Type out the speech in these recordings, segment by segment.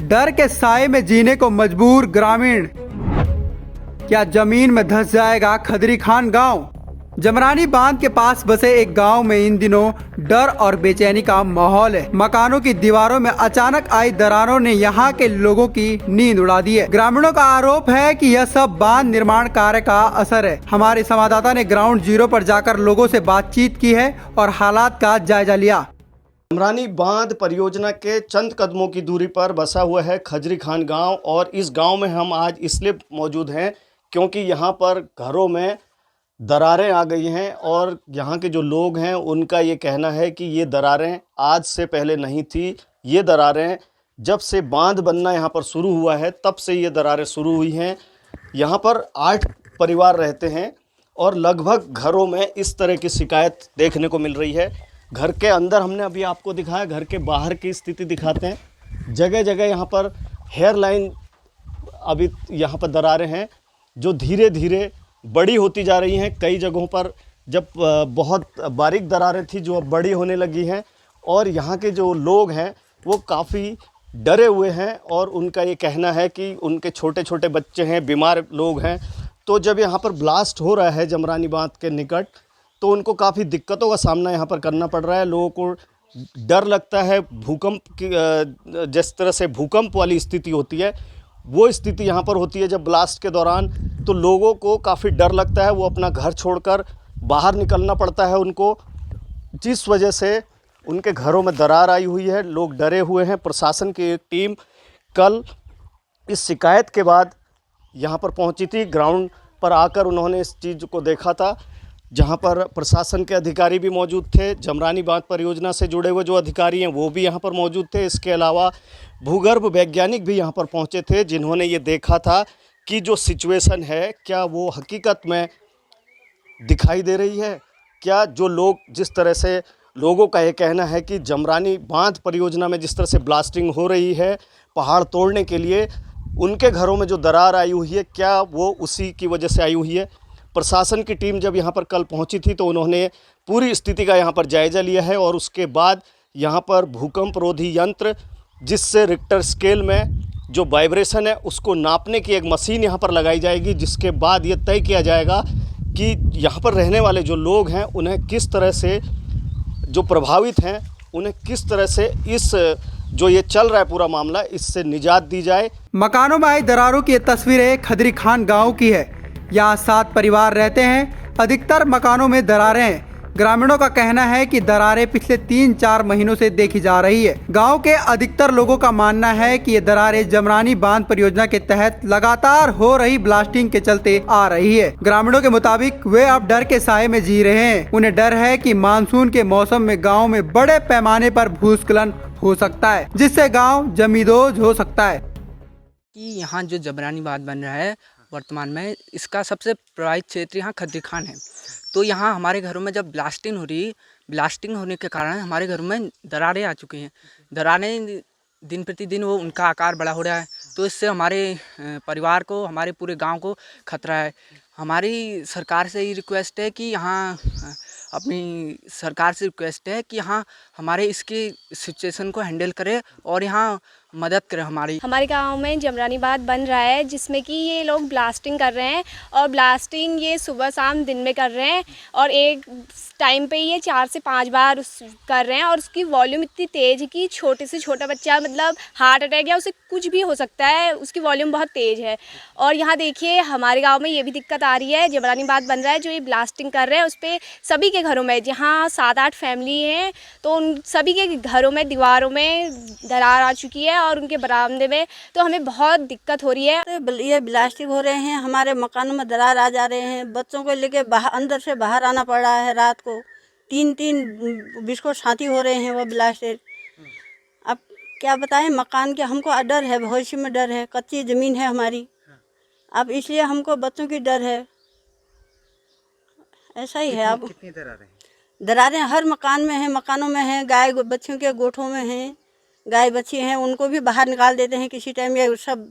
डर के साए में जीने को मजबूर ग्रामीण। क्या जमीन में धंस जाएगा खदरी खान गांव? जमरानी बांध के पास बसे एक गांव में इन दिनों डर और बेचैनी का माहौल है। मकानों की दीवारों में अचानक आई दरारों ने यहां के लोगों की नींद उड़ा दी है। ग्रामीणों का आरोप है कि यह सब बांध निर्माण कार्य का असर है। हमारे संवाददाता ने ग्राउंड जीरो पर जाकर लोगों से बातचीत की है और हालात का जायजा लिया। जमरानी बांध परियोजना के चंद कदमों की दूरी पर बसा हुआ है खजरी खान गांव, और इस गांव में हम आज इसलिए मौजूद हैं क्योंकि यहां पर घरों में दरारें आ गई हैं और यहाँ के जो लोग हैं उनका ये कहना है कि ये दरारें आज से पहले नहीं थी। ये दरारें जब से बांध बनना यहाँ पर शुरू हुआ है तब से ये दरारें शुरू हुई हैं। यहाँ पर 8 परिवार रहते हैं और लगभग घरों में इस तरह की शिकायत देखने को मिल रही है। घर के अंदर हमने अभी आपको दिखाया, घर के बाहर की स्थिति दिखाते हैं। जगह जगह यहाँ पर हेयर लाइन, अभी यहाँ पर दरारें हैं जो धीरे धीरे बड़ी होती जा रही हैं। कई जगहों पर जब बहुत बारीक दरारें थी जो अब बड़ी होने लगी हैं, और यहाँ के जो लोग हैं वो काफ़ी डरे हुए हैं और उनका ये कहना है कि उनके छोटे छोटे बच्चे हैं, बीमार लोग हैं। तो जब यहाँ पर ब्लास्ट हो रहा है जमरानी बांध के निकट तो उनको काफ़ी दिक्कतों का सामना यहाँ पर करना पड़ रहा है। लोगों को डर लगता है भूकंप की, जिस तरह से भूकंप वाली स्थिति होती है वो स्थिति यहाँ पर होती है जब ब्लास्ट के दौरान। तो लोगों को काफ़ी डर लगता है, वो अपना घर छोड़कर बाहर निकलना पड़ता है उनको, जिस वजह से उनके घरों में दरार आई हुई है। लोग डरे हुए हैं। प्रशासन की एक टीम कल इस शिकायत के बाद यहाँ पर पहुँची थी। ग्राउंड पर आकर उन्होंने इस चीज़ को देखा था, जहाँ पर प्रशासन के अधिकारी भी मौजूद थे। जमरानी बांध परियोजना से जुड़े हुए जो अधिकारी हैं वो भी यहाँ पर मौजूद थे। इसके अलावा भूगर्भ वैज्ञानिक भी यहाँ पर पहुँचे थे, जिन्होंने ये देखा था कि जो सिचुएशन है क्या वो हकीकत में दिखाई दे रही है। क्या जो लोग, जिस तरह से लोगों का ये कहना है कि जमरानी बांध परियोजना में जिस तरह से ब्लास्टिंग हो रही है पहाड़ तोड़ने के लिए, उनके घरों में जो दरार आई हुई है क्या वो उसी की वजह से आई हुई है। प्रशासन की टीम जब यहाँ पर कल पहुँची थी तो उन्होंने पूरी स्थिति का यहाँ पर जायज़ा लिया है, और उसके बाद यहाँ पर भूकंप रोधी यंत्र, जिससे रिक्टर स्केल में जो वाइब्रेशन है उसको नापने की एक मशीन यहाँ पर लगाई जाएगी, जिसके बाद ये तय किया जाएगा कि यहाँ पर रहने वाले जो लोग हैं उन्हें किस तरह से, जो प्रभावित हैं उन्हें किस तरह से इस जो ये चल रहा है पूरा मामला, इससे निजात दी जाए। मकानों में आई दरारों की तस्वीरें खदरी खान गांव की है। यहाँ 7 परिवार रहते हैं। अधिकतर मकानों में दरारें हैं। ग्रामीणों का कहना है कि दरारें पिछले 3-4 महीनों से देखी जा रही है। गांव के अधिकतर लोगों का मानना है कि ये दरारें जमरानी बांध परियोजना के तहत लगातार हो रही ब्लास्टिंग के चलते आ रही है। ग्रामीणों के मुताबिक वे अब डर के साए में जी रहे हैं। उन्हें डर है कि मानसून के मौसम में गाँव में बड़े पैमाने पर भूस्खलन हो सकता है, जिससे गाँव जमींदोज हो सकता है। कि यहाँ जो जमरानी बांध बन रहा है वर्तमान में, इसका सबसे प्रभावित क्षेत्र यहाँ खदरी खान है। तो यहाँ हमारे घरों में जब ब्लास्टिंग होने के कारण हमारे घरों में दरारें आ चुकी हैं। दरारें दिन प्रतिदिन वो उनका आकार बड़ा हो रहा है, तो इससे हमारे परिवार को, हमारे पूरे गांव को खतरा है। हमारी सरकार से ये रिक्वेस्ट है कि यहाँ कि यहाँ हमारे इसकी सिचुएशन को हैंडल करे और यहाँ मदद करे हमारे गांव में जमरानी बांध बन रहा है, जिसमें कि ये लोग ब्लास्टिंग कर रहे हैं, और ब्लास्टिंग ये सुबह शाम दिन में कर रहे हैं, और एक टाइम पे ये 4 से 5 बार कर रहे हैं, और उसकी वॉल्यूम इतनी तेज़ है कि छोटे से छोटा बच्चा, मतलब हार्ट अटैक या उसे कुछ भी हो सकता है, उसकी वॉल्यूम बहुत तेज़ है। और यहाँ देखिए हमारे गाँव में ये भी दिक्कत आ रही है। जमरानी बांध बन रहा है, जो ये ब्लास्टिंग कर रहे हैं उस पर सभी के घरों में, जहाँ 7-8 फैमिली हैं, तो उन सभी के घरों में दीवारों में दरार आ चुकी है और उनके बरामदे में, तो हमें बहुत दिक्कत हो रही है। ये ब्लास्टिंग हो रहे हैं, हमारे मकानों में दरार आ जा रहे हैं, बच्चों को लेके अंदर से बाहर आना पड़ रहा है। रात को 3-3 बिस्कुट छाती हो रहे हैं वो ब्लास्टेड। अब क्या बताएं, मकान के हमको डर है, भविष्य में डर है, कच्ची ज़मीन है हमारी, अब इसलिए हमको बच्चों की डर है। ऐसा ही है। अब कितनी दरारें हर मकान में हैं, मकानों में हैं, गाय बच्चियों के गोठों में हैं, गाय बच्ची हैं, उनको भी बाहर निकाल देते हैं किसी टाइम, ये सब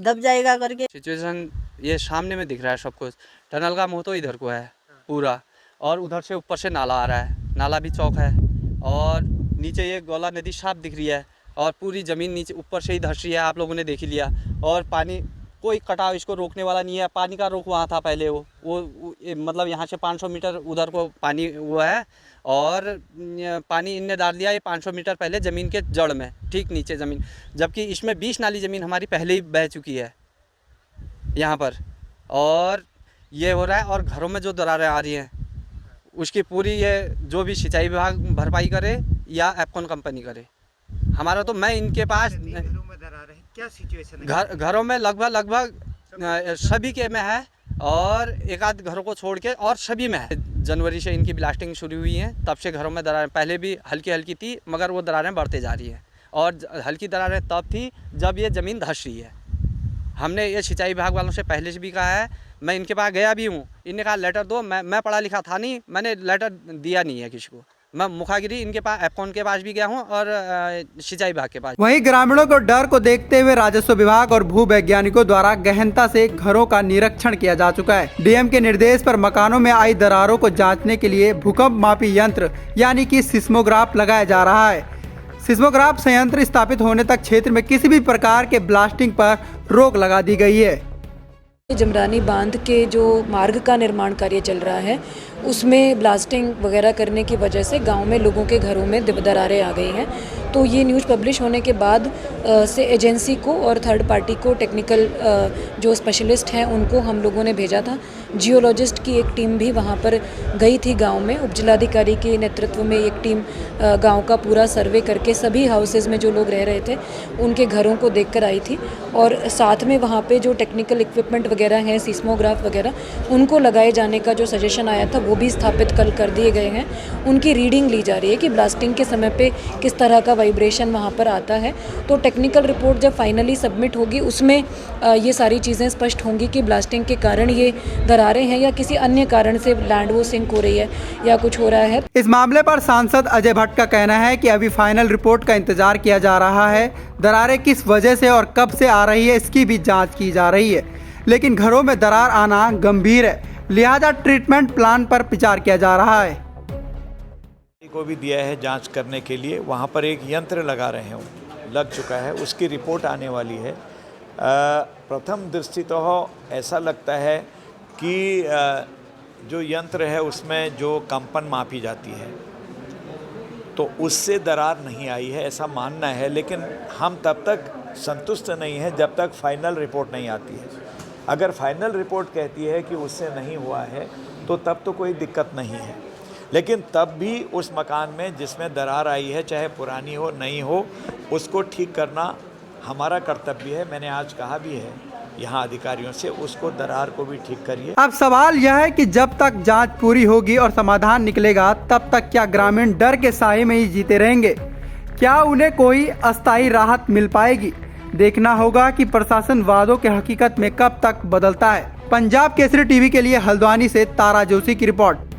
दब जाएगा करके। सिचुएशन ये सामने में दिख रहा है सब कुछ। टनल का मुंह तो इधर को है पूरा, और उधर से ऊपर से नाला आ रहा है, नाला भी चौक है, और नीचे ये गौला नदी साफ दिख रही है, और पूरी ज़मीन नीचे ऊपर से ही धस रही है, आप लोगों ने देख ही लिया। और पानी कोई कटाव इसको रोकने वाला नहीं है। पानी का रोक वहाँ था पहले, मतलब यहाँ से 500 मीटर उधर को पानी हुआ है, और पानी इनने डाल दिया ये 500 मीटर पहले ज़मीन के जड़ में, ठीक नीचे ज़मीन, जबकि इसमें 20 नाली ज़मीन हमारी पहले ही बह चुकी है यहाँ पर। और ये हो रहा है, और घरों में जो दरारें आ रही हैं उसकी पूरी ये जो भी सिंचाई विभाग भरपाई करे या एप्कॉन कंपनी करे। हमारा तो मैं इनके पास क्या सिचुएशन है? घरों में लगभग सभी के में है, और एक आध घरों को छोड़ के और सभी में है। जनवरी से इनकी ब्लास्टिंग शुरू हुई है, तब से घरों में दरारें, पहले भी हल्की थी मगर वो दरारें बढ़ते जा रही हैं, और हल्की दरारें तब थी जब ये ज़मीन धस रही है। हमने ये सिंचाई विभाग वालों से पहले से भी कहा है, मैं इनके पास गया भी हूँ, इनने कहा लेटर दो। मैं पढ़ा लिखा था नहीं, मैंने लेटर दिया नहीं है किसी को। मैं मुखागिरी इनके पास एप्कॉन के पास भी गया हूँ और सिंचाई विभाग के पास। वहीं ग्रामीणों को डर को देखते हुए राजस्व विभाग और भू वैज्ञानिकों द्वारा गहनता से घरों का निरीक्षण किया जा चुका है। डीएम के निर्देश पर मकानों में आई दरारों को जांचने के लिए भूकंप मापी यंत्र यानी कि सिस्मोग्राफ लगाया जा रहा है। सिस्मोग्राफ संयंत्र स्थापित होने तक क्षेत्र में किसी भी प्रकार के ब्लास्टिंग पर रोक लगा दी गई है। जमरानी बांध के जो मार्ग का निर्माण कार्य चल रहा है उसमें ब्लास्टिंग वगैरह करने की वजह से गांव में लोगों के घरों में दरारें आ गई हैं। तो ये न्यूज़ पब्लिश होने के बाद से एजेंसी को और थर्ड पार्टी को टेक्निकल जो स्पेशलिस्ट हैं उनको हम लोगों ने भेजा था। जियोलॉजिस्ट की एक टीम भी वहाँ पर गई थी गांव में। उपजिलाधिकारी के नेतृत्व में एक टीम गांव का पूरा सर्वे करके सभी हाउसेज में जो लोग रह रहे थे उनके घरों को देख कर आई थी, और साथ में वहाँ पे जो टेक्निकल इक्विपमेंट वगैरह हैं, सिस्मोग्राफ वगैरह, उनको लगाए जाने का जो सजेशन आया था वो भी स्थापित कल कर दिए गए हैं। उनकी रीडिंग ली जा रही है कि ब्लास्टिंग के समय पे किस तरह का वाइब्रेशन वहाँ पर आता है। तो टेक्निकल रिपोर्ट जब फाइनली सबमिट होगी उसमें ये सारी चीज़ें स्पष्ट होंगी कि ब्लास्टिंग के कारण ये दरारें हैं या किसी अन्य कारण से लैंड वो सिंक हो रही है या कुछ हो रहा है। इस मामले पर सांसद अजय भट्ट का कहना है कि अभी फाइनल रिपोर्ट का इंतजार किया जा रहा है। दरारें किस वजह से और कब से आ रही है इसकी भी जाँच की जा रही है, लेकिन घरों में दरार आना गंभीर है, लिहाजा ट्रीटमेंट प्लान पर विचार किया जा रहा है। को भी दिया है जांच करने के लिए, वहां पर एक यंत्र लगा रहे हैं, लग चुका है, उसकी रिपोर्ट आने वाली है। प्रथम दृष्टि तो ऐसा लगता है कि जो यंत्र है उसमें जो कंपन मापी जाती है तो उससे दरार नहीं आई है ऐसा मानना है, लेकिन हम तब तक संतुष्ट नहीं है जब तक फाइनल रिपोर्ट नहीं आती है। अगर फाइनल रिपोर्ट कहती है कि उससे नहीं हुआ है तो तब तो कोई दिक्कत नहीं है, लेकिन तब भी उस मकान में जिसमें दरार आई है, चाहे पुरानी हो नई हो, उसको ठीक करना हमारा कर्तव्य है। मैंने आज कहा भी है यहाँ अधिकारियों से, उसको दरार को भी ठीक करिए। अब सवाल यह है कि जब तक जांच पूरी होगी और समाधान निकलेगा तब तक क्या ग्रामीण डर के साए में ही जीते रहेंगे? क्या उन्हें कोई अस्थायी राहत मिल पाएगी? देखना होगा कि प्रशासन वादों के हकीकत में कब तक बदलता है। पंजाब केसरी टीवी के लिए हल्द्वानी से तारा जोशी की रिपोर्ट।